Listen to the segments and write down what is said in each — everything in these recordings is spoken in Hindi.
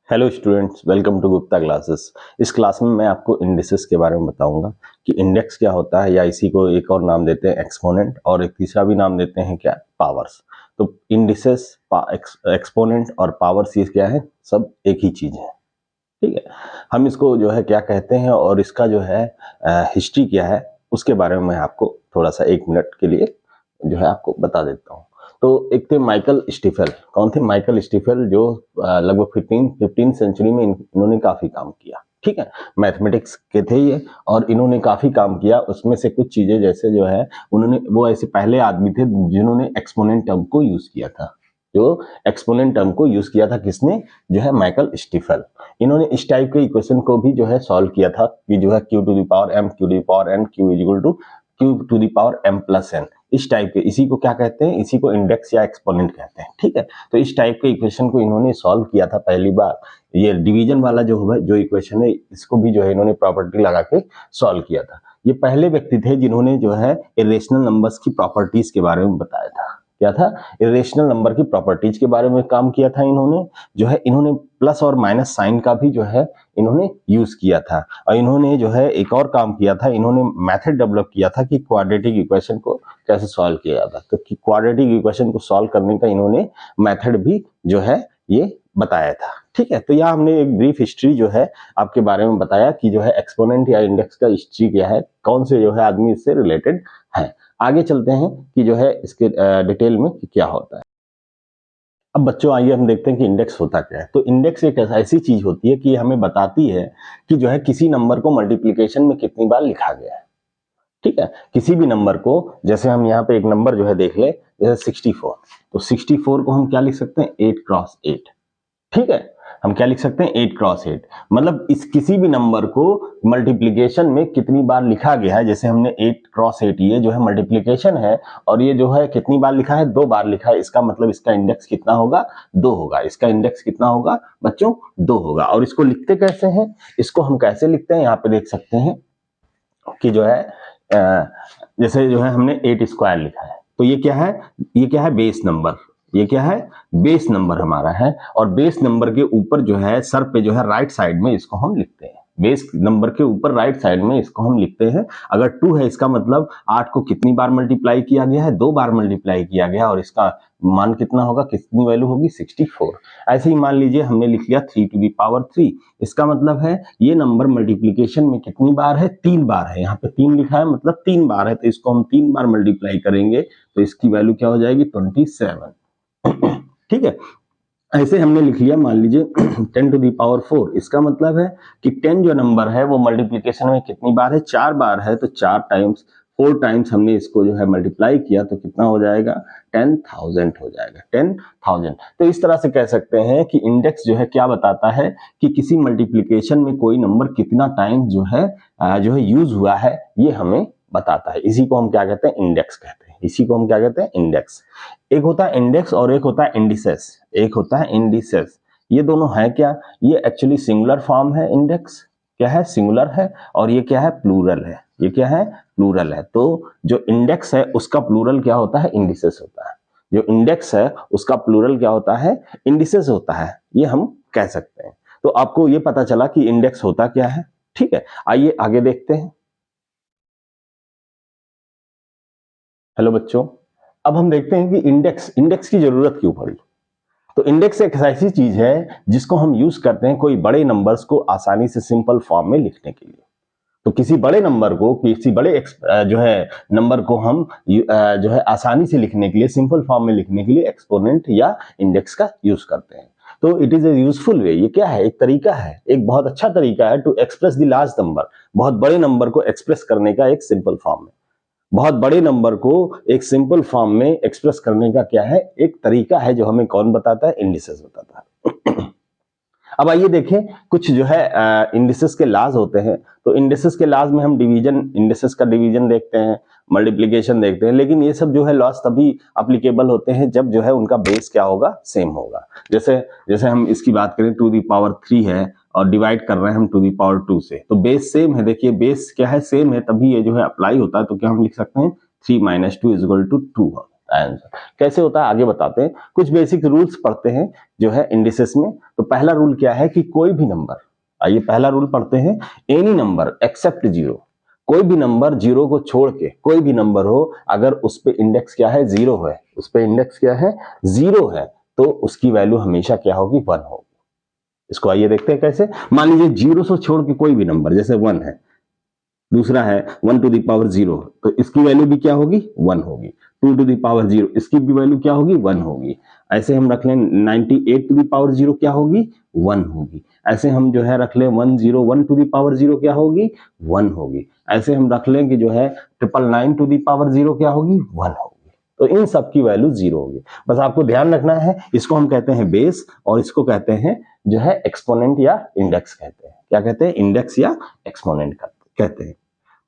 Hello students, welcome to Gupta classes. इस क्लास में मैं आपको इंडिसेस के बारे में बताऊंगा कि इंडेक्स क्या होता है, या इसी को एक और नाम देते हैं एक्सपोनेंट, और एक तीसरा भी नाम देते हैं क्या, पावर्स। तो इंडिसेस, एक्सपोनेंट और पावर्स ये क्या है, सब एक ही चीज है। ठीक है, हम इसको जो है क्या कहते हैं और इसका जो है हिस्ट्री क्या है, उसके बारे में मैं आपको थोड़ा सा 1 मिनट के लिए जो है आपको बता देता हूँ। तो एक थे माइकल स्टीफेल। कौन थे? माइकल स्टीफेल, जो लगभग 15 सेंचुरी में इन्होंने काफी काम किया। ठीक है, मैथमेटिक्स के थे ये, और इन्होंने काफी काम किया। उसमें से कुछ चीजें जैसे जो है, उन्होंने वो ऐसे पहले आदमी थे जिन्होंने एक्सपोनेंट टर्म को यूज किया था। जो एक्सपोनेंट टर्म को यूज किया था किसने? जो है माइकल स्टीफेल। इन्होंने इस टाइप के इक्वेशन को भी जो है सॉल्व किया था कि जो है q to the power m q to the power n q is equal to q to the power m plus n। इस टाइप के, इसी को क्या कहते हैं? इसी को इंडेक्स या एक्सपोनेंट कहते हैं। ठीक है, तो इस टाइप के इक्वेशन को इन्होंने सॉल्व किया था पहली बार। ये डिवीजन वाला जो इक्वेशन है, इसको भी जो है इन्होंने प्रॉपर्टी लगा के सॉल्व किया था। ये पहले व्यक्ति थे जिन्होंने जो है इरेशनल नंबर्स की प्रॉपर्टीज के बारे में बताया था। क्या था? इरेशनल नंबर की प्रॉपर्टीज के बारे में काम किया था इन्होंने। जो है इन्होंने प्लस और माइनस साइन का भी जो है इन्होंने यूज किया था। और इन्होंने जो है एक और काम किया था, इन्होंने मेथड डेवलप किया था कि क्वाड्रेटिक इक्वेशन को कैसे सॉल्व किया जाता है। तो क्वाड्रेटिक इक्वेशन को सॉल्व करने का इन्होंने मेथड भी जो है ये बताया था। ठीक है, तो यहाँ हमने एक ब्रीफ हिस्ट्री जो है आपके बारे में बताया कि जो है एक्सपोनेंट या इंडेक्स का हिस्ट्री क्या है, कौन से जो है आदमी इससे रिलेटेड है। आगे चलते हैं कि जो है इसके डिटेल में क्या होता है। अब बच्चों आइए हम देखते हैं कि इंडेक्स होता क्या है। तो इंडेक्स एक ऐसी चीज होती है कि हमें बताती है कि जो है किसी नंबर को मल्टीप्लिकेशन में कितनी बार लिखा गया है। ठीक है, किसी भी नंबर को, जैसे हम यहाँ पे एक नंबर जो है देख ले, जैसे 64। तो 64 को हम क्या लिख सकते हैं? 8x8। ठीक है, हम क्या लिख सकते हैं? 8x8। मतलब इस किसी भी नंबर को मल्टीप्लिकेशन में कितनी बार लिखा गया है। जैसे हमने 8x8, ये जो है मल्टीप्लिकेशन है, और ये जो है कितनी बार लिखा है? 2 बार लिखा है। इसका मतलब इसका इंडेक्स कितना होगा? 2 होगा। इसका इंडेक्स कितना होगा बच्चों? 2 होगा। और इसको लिखते कैसे हैं? इसको हम कैसे लिखते हैं, यहाँ पे देख सकते हैं कि जो है जैसे जो है हमने 8 स्क्वायर लिखा है। तो ये क्या है? ये क्या है? Base number. ये क्या है? बेस नंबर हमारा है। और बेस नंबर के ऊपर जो है सर पे जो है राइट साइड में इसको हम लिखते हैं। बेस नंबर के ऊपर राइट साइड में इसको हम लिखते हैं। अगर 2 है, इसका मतलब 8 को कितनी बार मल्टीप्लाई किया गया है? 2 बार मल्टीप्लाई किया गया, और इसका मान कितना होगा? कितनी वैल्यू होगी? 64। ऐसे ही मान लीजिए हमने लिख लिया 3 टू द पावर 3। इसका मतलब है ये नंबर मल्टीप्लिकेशन में कितनी बार है? 3 बार है। यहाँ पे 3 लिखा है, मतलब 3 बार है। तो इसको हम 3 बार मल्टीप्लाई करेंगे तो इसकी वैल्यू क्या हो जाएगी? 27। ठीक है, ऐसे हमने लिख लिया मान लीजिए 10 टू दी पावर 4। इसका मतलब है कि 10 जो नंबर है वो मल्टीप्लिकेशन में कितनी बार है? 4 बार है। तो 4 टाइम्स हमने इसको जो है मल्टीप्लाई किया तो कितना हो जाएगा? 10,000 हो जाएगा। 10,000। तो इस तरह से कह सकते हैं कि इंडेक्स जो है क्या बताता है कि किसी मल्टीप्लिकेशन में कोई नंबर कितना टाइम जो है यूज हुआ है, ये हमें बताता है। इसी को हम क्या कहते हैं? इंडेक्स कहते हैं। इसी को हम क्या कहते हैं? इंडेक्स। एक होता है इंडेक्स और एक होता है इंडिसेस। एक होता है इंडिसेस। ये दोनों है क्या? ये एक्चुअली सिंगुलर फॉर्म है। इंडेक्स क्या है? सिंगुलर है। और ये क्या है? प्लूरल है। ये क्या है? प्लूरल है। तो जो इंडेक्स है उसका प्लूरल क्या होता है? इंडिसेस होता है। जो इंडेक्स है उसका प्लूरल क्या होता है? इंडिसेस होता है। ये हम कह सकते हैं। तो आपको ये पता चला कि इंडेक्स होता क्या है। ठीक है, आइए आगे देखते हैं। हेलो बच्चों, अब हम देखते हैं कि इंडेक्स की जरूरत क्यों पड़ी। तो इंडेक्स एक ऐसी चीज है जिसको हम यूज करते हैं कोई बड़े नंबर्स को आसानी से सिंपल फॉर्म में लिखने के लिए। तो किसी बड़े नंबर को, किसी बड़े जो है नंबर को हम जो है आसानी से लिखने के लिए, सिंपल फॉर्म में लिखने के लिए एक्सपोनेंट या इंडेक्स का यूज करते हैं। तो इट इज ए यूजफुल वे। ये क्या है? एक तरीका है, एक बहुत अच्छा तरीका है to express the large number. बहुत बड़े नंबर को एक्सप्रेस करने का एक सिंपल फॉर्म में, बहुत बड़े नंबर को एक सिंपल फॉर्म में एक्सप्रेस करने का क्या है? एक तरीका है, जो हमें कौन बताता है? इंडिसेस बताता है। अब आइए देखें कुछ जो है इंडिसेस के लाज होते हैं। तो इंडिसेस के लाज में हम डिवीजन, इंडिसेस का डिवीजन देखते हैं, मल्टीप्लिकेशन देखते हैं। लेकिन ये सब जो है लॉज तभी अप्लीकेबल होते हैं जब जो है उनका बेस क्या होगा? सेम होगा। जैसे जैसे हम इसकी बात करें, 2 दी पावर 3 है और डिवाइड कर रहे हैं हम 2 दी पावर 2 से, तो बेस सेम है। देखिए बेस क्या है? सेम है, तभी ये जो है अप्लाई होता है। तो क्या हम लिख सकते हैं? 3 - 2 = 2। आंसर। कैसे होता है आगे बताते हैं, कुछ बेसिक रूल्स पढ़ते हैं जो है इंडिसेस में। तो पहला रूल क्या है कि कोई भी नंबर, आइए पहला रूल पढ़ते हैं, एनी नंबर एक्सेप्ट जीरो, कोई भी नंबर जीरो को छोड़ के कोई भी नंबर हो, अगर उस पे इंडेक्स क्या है, जीरो है, उस पे इंडेक्स क्या है, जीरो है, तो उसकी वैल्यू हमेशा क्या होगी, 1 होगी। इसको आइए देखते हैं कैसे। मान लीजिए जीरो से छोड़ के कोई भी नंबर, जैसे 1 है, दूसरा है 1 टू द पावर 0, तो इसकी वैल्यू भी क्या होगी, 1 होगी। 2 टू द पावर 0, इसकी भी वैल्यू क्या होगी, 1 होगी। ऐसे हम रख लें 98 टू द पावर 0 क्या होगी, 1 होगी। ऐसे हम जो है रख लें 101 टू द पावर 0 क्या होगी, 1 होगी। ऐसे हम रख लें कि जो है 999 टू द पावर 0 क्या होगी, 1 होगी। तो इन सब की वैल्यू 0 होगी। बस आपको ध्यान रखना है, इसको हम कहते हैं बेस, और इसको कहते हैं जो है एक्सपोनेंट या इंडेक्स कहते हैं। क्या कहते हैं, इंडेक्स या एक्सपोनेंट कहते हैं।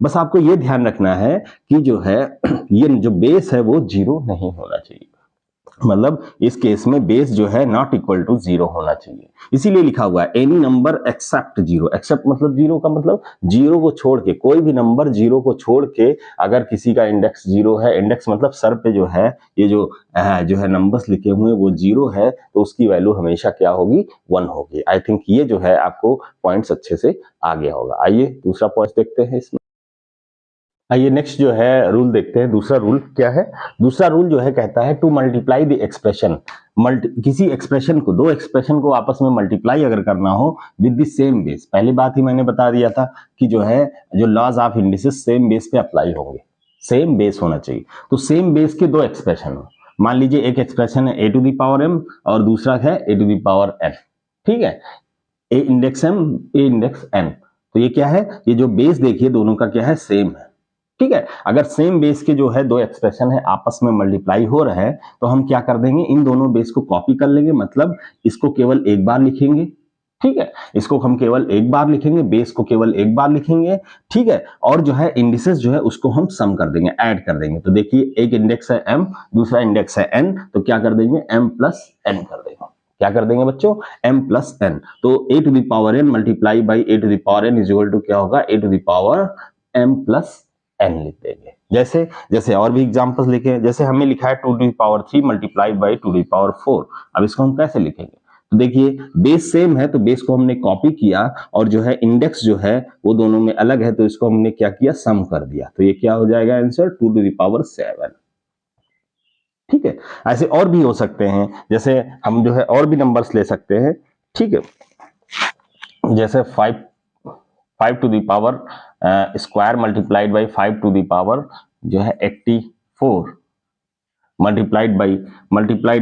बस आपको ये ध्यान रखना है कि जो है ये जो बेस है वो 0 नहीं होना चाहिए, मतलब इस केस में बेस जो है नॉट इक्वल टू 0 होना चाहिए। इसीलिए लिखा हुआ है एनी नंबर एक्सेप्ट 0। एक्सेप्ट मतलब 0 का मतलब 0 को छोड़ के, कोई भी नंबर 0 को छोड़ के, अगर किसी का इंडेक्स 0 है, इंडेक्स मतलब सर पे जो है ये जो है नंबर्स लिखे हुए वो 0 है, तो उसकी वैल्यू हमेशा क्या होगी, 1 होगी। आई थिंक ये जो है आपको पॉइंट्स अच्छे से आ गया होगा। आइए दूसरा पॉइंट देखते हैं इसमें। आइए नेक्स्ट जो है रूल देखते हैं। दूसरा रूल क्या है, दूसरा रूल जो है कहता है टू मल्टीप्लाई द एक्सप्रेशन, किसी एक्सप्रेशन को, दो एक्सप्रेशन को आपस में मल्टीप्लाई अगर करना हो विद द सेम बेस, पहली बात ही मैंने बता दिया था कि जो है जो laws of indices same base पे अप्लाई होंगे, सेम बेस होना चाहिए। तो सेम बेस के दो एक्सप्रेशन हो, मान लीजिए एक एक्सप्रेशन है a to the power m और दूसरा है a to the power n, ठीक है, a index m, a index n। तो ये क्या है, ये जो बेस देखिए दोनों का क्या है, सेम है, ठीक है। अगर सेम बेस के जो है दो एक्सप्रेशन है आपस में मल्टीप्लाई हो रहे हैं, तो हम क्या कर देंगे, इन दोनों बेस को कॉपी कर लेंगे, मतलब इसको केवल एक बार लिखेंगे, ठीक है, इसको हम केवल एक बार लिखेंगे, बेस को केवल एक बार लिखेंगे, ठीक है। और जो है इंडिसेस जो है उसको हम सम कर देंगे, ऐड कर देंगे। तो देखिए एक इंडेक्स है m, दूसरा इंडेक्स है n, तो क्या कर देंगे, m प्लस n कर देंगे। क्या कर देंगे बच्चों, m प्लस n। तो a to the power n multiply by a to the power n is equal to क्या होगा, a to the power m plus n लिख देंगे। जैसे जैसे और भी एग्जांपल्स लिखे, जैसे हमें लिखा है 2 to the power 3 multiply by 2 to the power 4। अब इसको हम कैसे लिखेंगे, तो देखिए बेस सेम है तो बेस को हमने कॉपी किया, और जो है इंडेक्स जो है वो दोनों में अलग है, तो इसको हमने क्या किया, सम कर दिया। तो ये क्या हो जाएगा आंसर, 2 टू द पावर 7, ठीक है। ऐसे और भी हो सकते हैं, जैसे हम जो है और भी नंबर्स ले सकते हैं, ठीक है। जैसे 5 to the power square multiplied by 5 to the power जो है 84 multiplied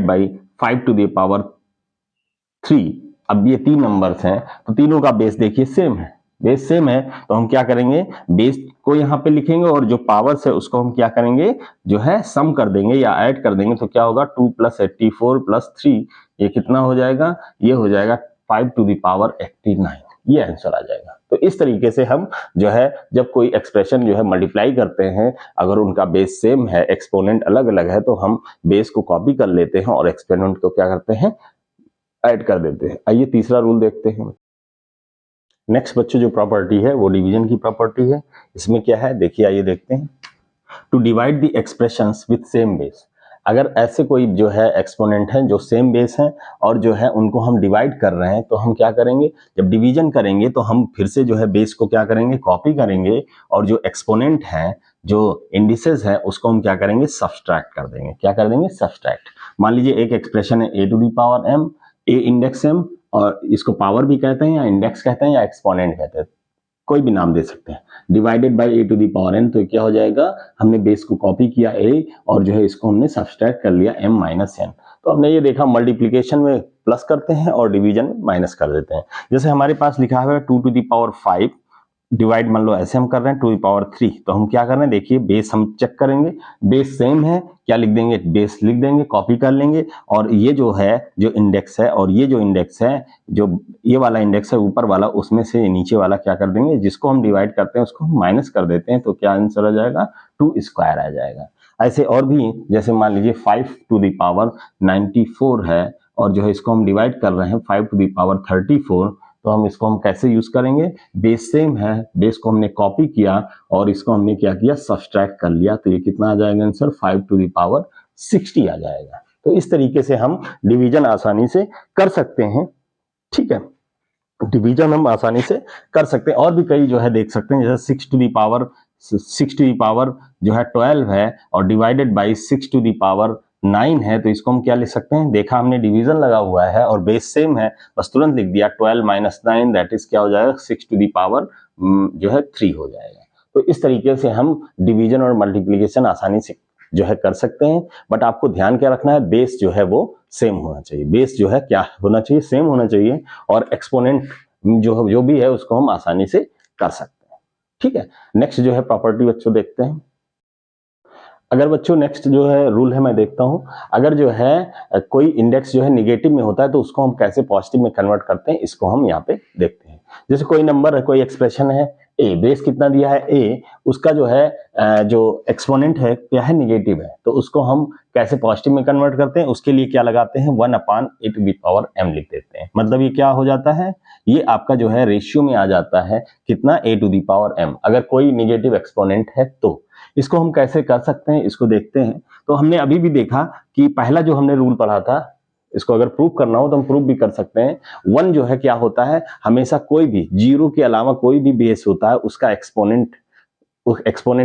by 5 to the power 3। अब ये तीन नंबर्स हैं, तो तीनों का बेस देखिए सेम है, बेस सेम है, तो हम क्या करेंगे, बेस को यहाँ पे लिखेंगे और जो पावर्स है उसको हम क्या करेंगे, जो है सम कर देंगे या ऐड कर देंगे। तो क्या होगा, 2 प्लस 84 प्लस 3, ये कितना हो जाएगा, ये हो जाएगा 5 टू द पावर 89, ये आंसर आ जाएगा। तो इस तरीके से हम जो है जब कोई एक्सप्रेशन जो है मल्टीप्लाई करते हैं, अगर उनका बेस सेम है, एक्सपोनेंट अलग अलग है, तो हम बेस को कॉपी कर लेते हैं और एक्सपोनेंट को क्या करते हैं, ऐड कर देते हैं। आइए तीसरा रूल देखते हैं। नेक्स्ट बच्चों जो प्रॉपर्टी है वो डिवीजन की प्रॉपर्टी है। इसमें क्या है देखिए, आइए देखते हैं। To divide the expressions with same base, अगर ऐसे कोई जो है एक्सपोनेंट है जो सेम बेस है और जो है उनको हम डिवाइड कर रहे हैं, तो हम क्या करेंगे, जब डिवीजन करेंगे तो हम फिर से जो है बेस को क्या करेंगे, कॉपी करेंगे, और जो एक्सपोनेंट है, जो इंडिसेस है, उसको हम क्या करेंगे, सब्सट्रैक्ट कर देंगे। क्या कर देंगे, सब्सट्रैक्ट। मान लीजिए एक एक्सप्रेशन है a to the power m, a index m, और इसको पावर भी कहते हैं या इंडेक्स कहते हैं या एक्सपोनेंट कहते हैं, कोई भी नाम दे सकते हैं, divided by a to the power n। तो क्या हो जाएगा, हमने बेस को कॉपी किया a और जो है इसको हमने सब्सट्रैक्ट कर लिया m माइनस n। तो हमने ये देखा मल्टीप्लिकेशन में प्लस करते हैं और डिवीजन में माइनस कर देते हैं। जैसे हमारे पास लिखा हुआ है 2 टू द पावर 5 डिवाइड, मान लो ऐसे हम कर रहे हैं 2 टू द पावर 3, तो हम क्या कर रहे हैं, देखिए बेस हम चेक करेंगे, बेस सेम है, क्या लिख देंगे, बेस लिख देंगे, कॉपी कर लेंगे, और ये जो है जो इंडेक्स है और ये जो इंडेक्स है, जो ये वाला इंडेक्स है ऊपर वाला, उसमें से नीचे वाला क्या कर देंगे, जिसको हम डिवाइड करते हैं उसको हम माइनस कर देते हैं, तो क्या आंसर आ जाएगा, 2 स्क्वायर आ जाएगा। ऐसे और भी, जैसे मान लीजिए 5 टू द पावर 94 है और जो है इसको हम डिवाइड कर रहे हैं 5 टू द पावर 34, तो हम इसको हम कैसे यूज करेंगे, बेस सेम है, बेस को हमने कॉपी किया और इसको हमने क्या किया, सब्सट्रैक्ट कर लिया, तो ये कितना आ जाएगा आंसर, 5 टू द पावर 60 आ जाएगा। तो इस तरीके से हम डिवीजन आसानी से कर सकते हैं, ठीक है, डिवीजन हम आसानी से कर सकते हैं। और भी कई जो है देख सकते हैं, जैसे 6 टू दी पावर जो है 12 है और divided by 6 to the power 9 है, तो इसको हम क्या लिख सकते हैं, देखा हमने डिवीजन लगा हुआ है और बेस सेम है, बस तुरंत लिख दिया 12 माइनस 9 दैट इज क्या हो जाएगा 6 टू दी पावर जो है 3 हो जाएगा। तो इस तरीके से हम डिवीजन और मल्टीप्लीकेशन आसानी से जो है कर सकते हैं। बट आपको ध्यान क्या रखना है, बेस जो है वो सेम होना चाहिए, बेस जो है क्या होना चाहिए, सेम होना चाहिए, और एक्सपोनेंट जो भी है उसको हम आसानी से कर सकते हैं, ठीक है। नेक्स्ट जो है प्रॉपर्टी बच्चों देखते हैं। अगर बच्चों नेक्स्ट जो है रूल है मैं देखता हूं, अगर जो है कोई इंडेक्स जो है निगेटिव में होता है तो उसको हम कैसे पॉजिटिव में कन्वर्ट करते हैं, इसको हम यहाँ पे देखते हैं। जैसे कोई नंबर है, कोई एक्सप्रेशन है ए, बेस कितना दिया है ए, उसका जो है जो एक्सपोनेंट है क्या है, निगेटिव है, तो उसको हम कैसे पॉजिटिव में कन्वर्ट करते हैं, उसके लिए क्या लगाते हैं 1/a⁻m लिख देते हैं। मतलब ये क्या हो जाता है, ये आपका जो है रेशियो में आ जाता है कितना a⁻m, अगर कोई निगेटिव एक्सपोनेंट है तो। इसको हम कैसे कर सकते हैं, इसको देखते हैं। तो हमने अभी भी देखा कि पहला जो हमने रूल पढ़ा था, इसको अगर प्रूव करना हो तो हम प्रूव भी कर सकते हैं। 1 जो है क्या होता है, हमेशा कोई भी 0 के अलावा कोई भी बेस होता है उसका एक्सपोनेंट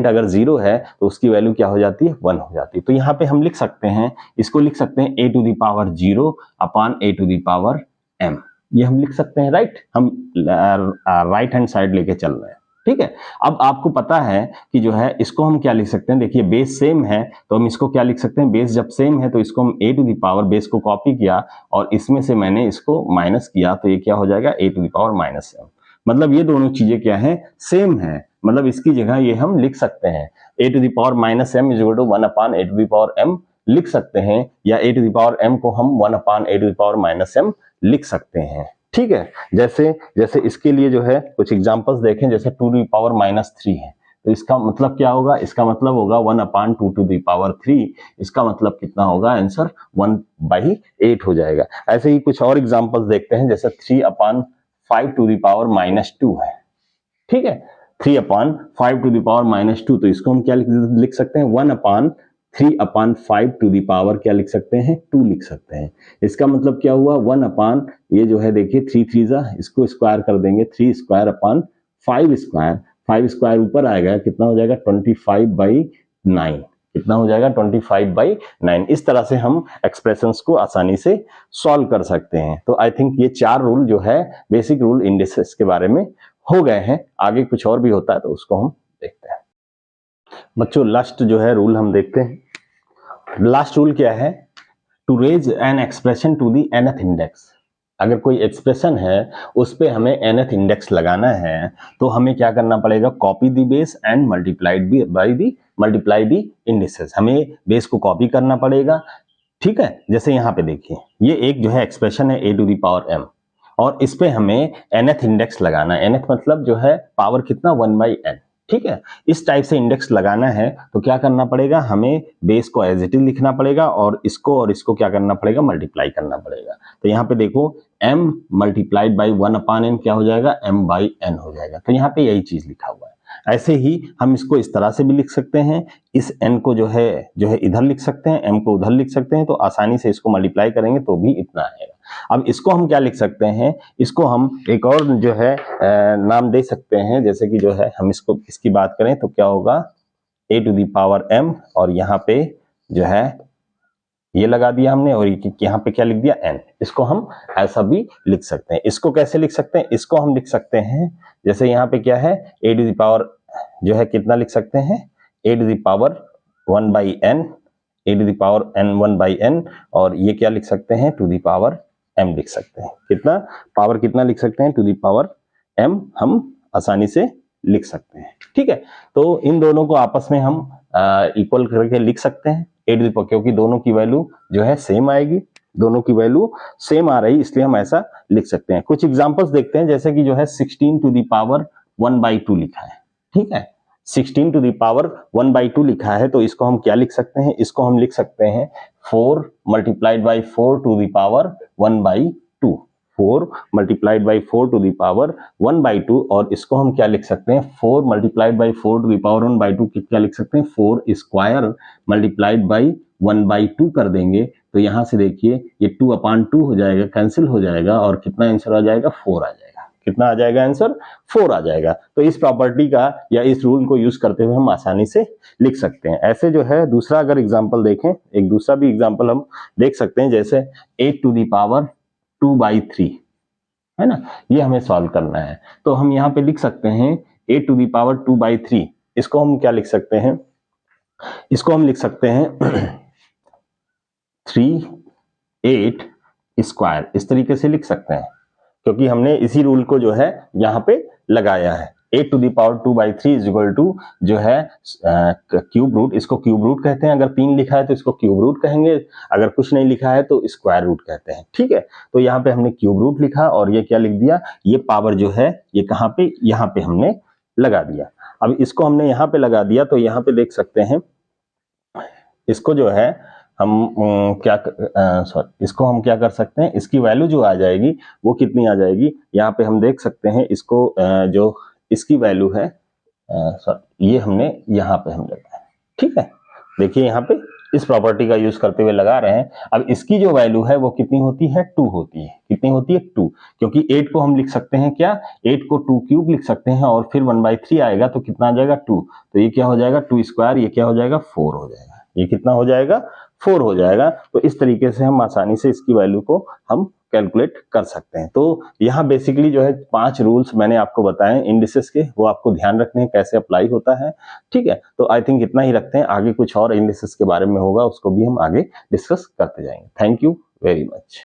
अगर 0 है तो उसकी वैल्यू क्या हो जाती है, 1 हो जाती है। तो यहाँ पे हम लिख सकते हैं, इसको लिख सकते हैं a⁻0/m, ये हम लिख सकते हैं, राइट। हम राइट हैंड साइड लेके चल रहे हैं, ठीक है। अब आपको पता है कि जो है इसको हम क्या लिख सकते हैं, देखिए बेस सेम है तो हम इसको क्या लिख सकते हैं, बेस जब सेम है तो इसको हम a⁻, बेस को कॉपी किया और इसमें से मैंने इसको माइनस किया, तो ये क्या हो जाएगा a⁻−m। मतलब ये दोनों चीजें क्या है, सेम है, मतलब इसकी जगह ये हम लिख सकते हैं a⁻−m is equal to 1/a⁻m लिख सकते हैं, या a⁻m को हम 1/a⁻−m लिख सकते हैं, ठीक है। जैसे इसके लिए जो है कुछ एग्जांपल्स देखें, जैसे 2⁻−3 है, तो इसका मतलब क्या होगा, इसका मतलब होगा 1/2⁻3, इसका मतलब कितना होगा, आंसर 1/8 हो जाएगा। ऐसे ही कुछ और एग्जांपल्स देखते हैं, जैसे 3/5⁻2 है, ठीक है, 3/5⁻2, तो इसको हम क्या लिख सकते हैं, 1/3/5 क्या लिख सकते हैं, 2 लिख सकते हैं। इसका मतलब क्या हुआ, 1 ये जो है देखिए 3 3 इसको स्क्वायर कर देंगे, 3² 5 ऊपर आएगा, कितना हो जाएगा 25/9, कितना हो जाएगा 25/9। इस तरह से हम एक्सप्रेशंस को आसानी से सॉल्व कर सकते हैं। तो आई थिंक ये 4 रूल जो है बेसिक रूल इंडिसेस के बारे में हो गए हैं। आगे कुछ और भी होता है तो उसको हम देखते हैं। बच्चों लास्ट जो है रूल हम देखते हैं। लास्ट रूल क्या है, to raise an expression to the nth index. अगर कोई एक्सप्रेशन है उस पे हमें nth इंडेक्स लगाना है तो हमें क्या करना पड़ेगा, copy the base and multiply the indices. हमें बेस को कॉपी करना पड़ेगा, ठीक है। जैसे यहाँ पे देखिए ये एक जो है एक्सप्रेशन है a⁻m और इस पे हमें nth इंडेक्स लगाना है। nth मतलब जो है पावर कितना 1/n, ठीक है। इस टाइप से इंडेक्स लगाना है तो क्या करना पड़ेगा, हमें बेस को एज इट इज लिखना पड़ेगा और इसको क्या करना पड़ेगा, मल्टीप्लाई करना पड़ेगा। तो यहाँ पे देखो m मल्टीप्लाइड बाई 1/n क्या हो जाएगा, m/n हो जाएगा। तो यहाँ पे यही चीज लिखा हुआ है। ऐसे ही हम इसको इस तरह से भी लिख सकते हैं, इस n को जो है इधर लिख सकते हैं, m को उधर लिख सकते हैं, तो आसानी से इसको मल्टीप्लाई करेंगे तो भी इतना आएगा। अब इसको हम क्या लिख सकते हैं, इसको हम एक और जो है नाम दे सकते हैं, जैसे कि जो है हम इसकी बात करें तो क्या होगा a⁻m और यहाँ पे जो है ये लगा दिया हमने और यहाँ पे क्या लिख दिया n। इसको हम ऐसा भी लिख सकते हैं। इसको कैसे लिख सकते हैं, इसको हम लिख सकते हैं जैसे यहाँ पे क्या है a⁻ जो है कितना लिख सकते हैं a⁻1/n a⁻n1/n और ये क्या लिख सकते हैं 2m लिख सकते हैं। कितना पावर कितना लिख सकते हैं 2m हम आसानी से लिख सकते हैं, ठीक है। तो इन दोनों को आपस में हम इक्वल करके लिख सकते हैं क्योंकि दोनों की वैल्यू जो है सेम आएगी, दोनों की वैल्यू सेम आ रही, इसलिए हम ऐसा लिख सकते हैं। कुछ एग्जांपल्स देखते हैं, जैसे कि जो है 16⁻1/2 लिखा है, ठीक है। 16⁻1/2 लिखा है तो इसको हम क्या लिख सकते हैं, इसको हम लिख सकते हैं 4 × 4 ⁻1/2 4 multiplied by 4 to the power 1/2, और इसको हम क्या लिख सकते हैं, 4 multiplied by 4 to the power 1/2 क्या लिख सकते हैं, 4 स्क्वायर मल्टीप्लाइड बाई 1/2 कर देंगे तो यहां से देखिए ये 2/2 हो जाएगा, कैंसिल हो जाएगा, और कितना आंसर आ जाएगा, 4 आ जाएगा। कितना आ जाएगा आंसर, 4 आ जाएगा। तो इस प्रॉपर्टी का या इस रूल को यूज करते हुए हम आसानी से लिख सकते हैं। ऐसे जो है दूसरा अगर एग्जांपल देखें, एक दूसरा भी एग्जांपल हम देख सकते हैं, जैसे 8 टू द पावर 2/3 है ना, ये हमें सॉल्व करना है। तो हम यहाँ पे लिख सकते हैं 8 टू द पावर 2/3, इसको हम क्या लिख सकते हैं, इसको हम लिख सकते हैं 3/8 स्क्वायर, इस तरीके से लिख सकते हैं, क्योंकि हमने इसी रूल को जो है यहाँ पे लगाया है। 8 to the power 2/3 is equal to जो है क्यूब रूट, इसको क्यूब रूट कहते हैं, अगर 3 लिखा है तो इसको क्यूब रूट कहेंगे, अगर कुछ नहीं लिखा है तो स्क्वायर रूट कहते हैं, ठीक है। तो यहाँ पे हमने क्यूब रूट लिखा और ये क्या लिख दिया, ये पावर जो है ये कहाँ पे, यहाँ पे हमने लगा दिया। अब इसको हमने यहाँ पे लगा दिया तो यहाँ पे देख सकते हैं, इसको जो है हम इसको हम क्या कर सकते हैं, इसकी वैल्यू जो आ जाएगी वो कितनी आ जाएगी, यहाँ पे हम देख सकते हैं इसको, जो इसकी वैल्यू है, ये हमने यहाँ पे हम लगाया, ठीक है। देखिए यहाँ पे इस प्रॉपर्टी का यूज करते हुए लगा रहे हैं। अब इसकी जो वैल्यू है वो कितनी होती है, 2 होती है। कितनी होती है, 2, क्योंकि 8 को हम लिख सकते हैं क्या, 8 को 2 क्यूब लिख सकते हैं और फिर 1/3 आएगा तो कितना आ जाएगा, 2। तो ये क्या हो जाएगा, 2 स्क्वायर, ये क्या हो जाएगा, 4 हो जाएगा। ये कितना हो जाएगा, 4 हो जाएगा। तो इस तरीके से हम आसानी से इसकी वैल्यू को हम कैलकुलेट कर सकते हैं। तो यहाँ बेसिकली जो है 5 रूल्स मैंने आपको बताए इंडिसेस के, वो आपको ध्यान रखने हैं कैसे अप्लाई होता है, ठीक है। तो आई थिंक इतना ही रखते हैं, आगे कुछ और इंडिसेस के बारे में होगा उसको भी हम आगे डिस्कस करते जाएंगे। Thank you very much.